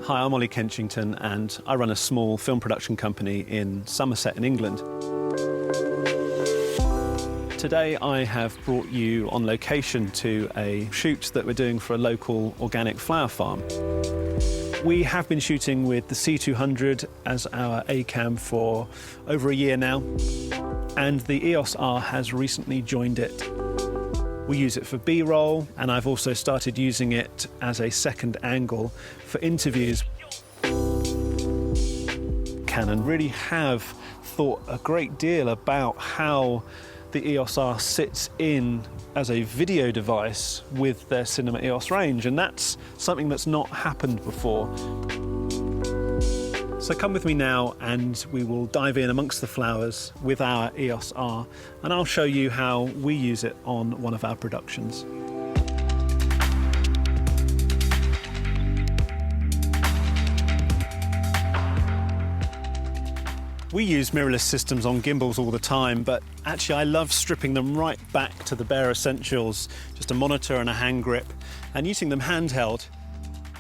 Hi, I'm Ollie Kenchington and I run a small film production company in Somerset in England. Today I have brought you on location to a shoot that we're doing for a local organic flower farm. We have been shooting with the C200 as our A-cam for over a year now, and the EOSR has recently joined it. We use it for B-roll, and I've also started using it as a second angle for interviews. Canon really have thought a great deal about how the EOSR sits in as a video device with their Cinema EOS range, and that's something that's not happened before. So come with me now and we will dive in amongst the flowers with our EOSR, and I'll show you how we use it on one of our productions. We use mirrorless systems on gimbals all the time, but actually I love stripping them right back to the bare essentials, just a monitor and a hand grip, and using them handheld.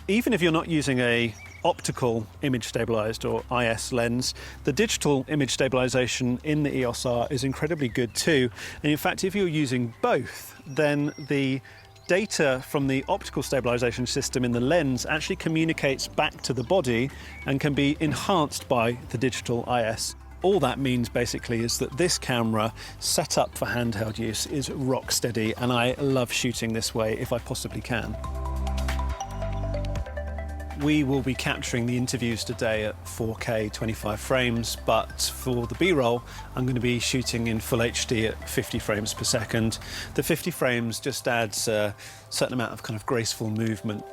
Even if you're not using a optical image stabilized or IS lens, the digital image stabilization in the EOSR is incredibly good too. And in fact, if you're using both, then the data from the optical stabilization system in the lens actually communicates back to the body and can be enhanced by the digital IS. All that means basically is that this camera, set up for handheld use, is rock steady, and I love shooting this way if I possibly can. We will be capturing the interviews today at 4K 25 frames, but for the B-roll I'm going to be shooting in full HD at 50 frames per second. The 50 frames just adds a certain amount of kind of graceful movement.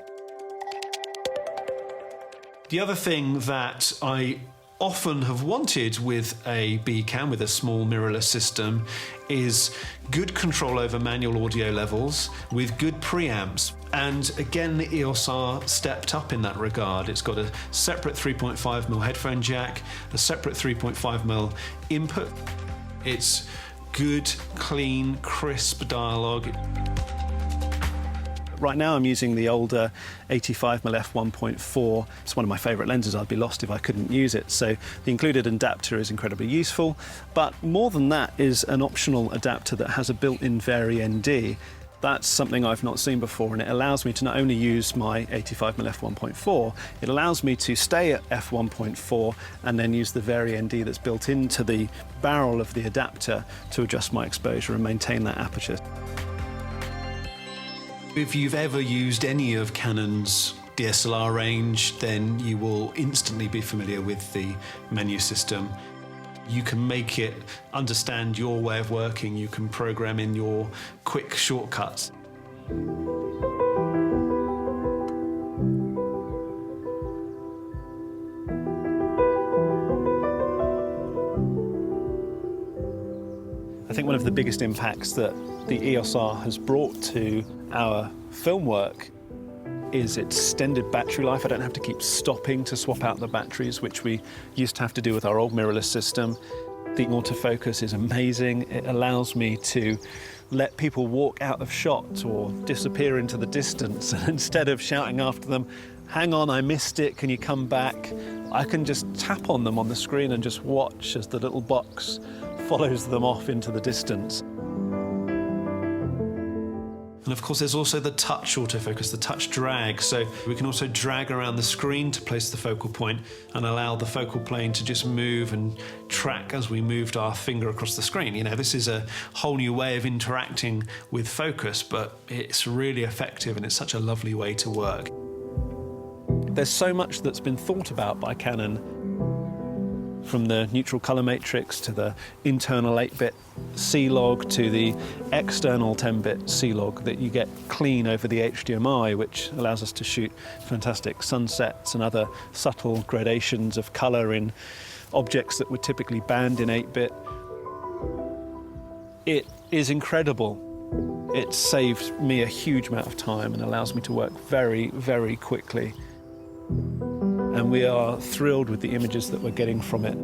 The other thing that I often have wanted with a B-cam, with a small mirrorless system, is good control over manual audio levels with good preamps. And again, the EOSR stepped up in that regard. It's got a separate 3.5mm headphone jack, a separate 3.5mm input. It's good, clean, crisp dialogue. Right now I'm using the older 85mm f1.4. It's one of my favourite lenses. I'd be lost if I couldn't use it. So the included adapter is incredibly useful. But more than that is an optional adapter that has a built-in Vari-ND. That's something I've not seen before, and it allows me to not only use my 85mm f1.4, it allows me to stay at f1.4 and then use the Vari-ND that's built into the barrel of the adapter to adjust my exposure and maintain that aperture. If you've ever used any of Canon's DSLR range, then you will instantly be familiar with the menu system. You can make it understand your way of working. You can program in your quick shortcuts. I think one of the biggest impacts that the EOSR has brought to our film work is its extended battery life. I don't have to keep stopping to swap out the batteries, which we used to have to do with our old mirrorless system. The autofocus is amazing. It allows me to let people walk out of shot or disappear into the distance, and instead of shouting after them, "Hang on, I missed it, can you come back?" I can just tap on them on the screen and just watch as the little box follows them off into the distance. And of course there's also the touch autofocus, the touch drag, so we can also drag around the screen to place the focal point and allow the focal plane to just move and track as we moved our finger across the screen. You know, this is a whole new way of interacting with focus, but it's really effective and it's such a lovely way to work. There's so much that's been thought about by Canon, from the neutral colour matrix to the internal 8-bit C-log to the external 10-bit C-log that you get clean over the HDMI, which allows us to shoot fantastic sunsets and other subtle gradations of colour in objects that were typically banned in 8-bit. It is incredible. It saved me a huge amount of time and allows me to work very, very quickly. And we are thrilled with the images that we're getting from it.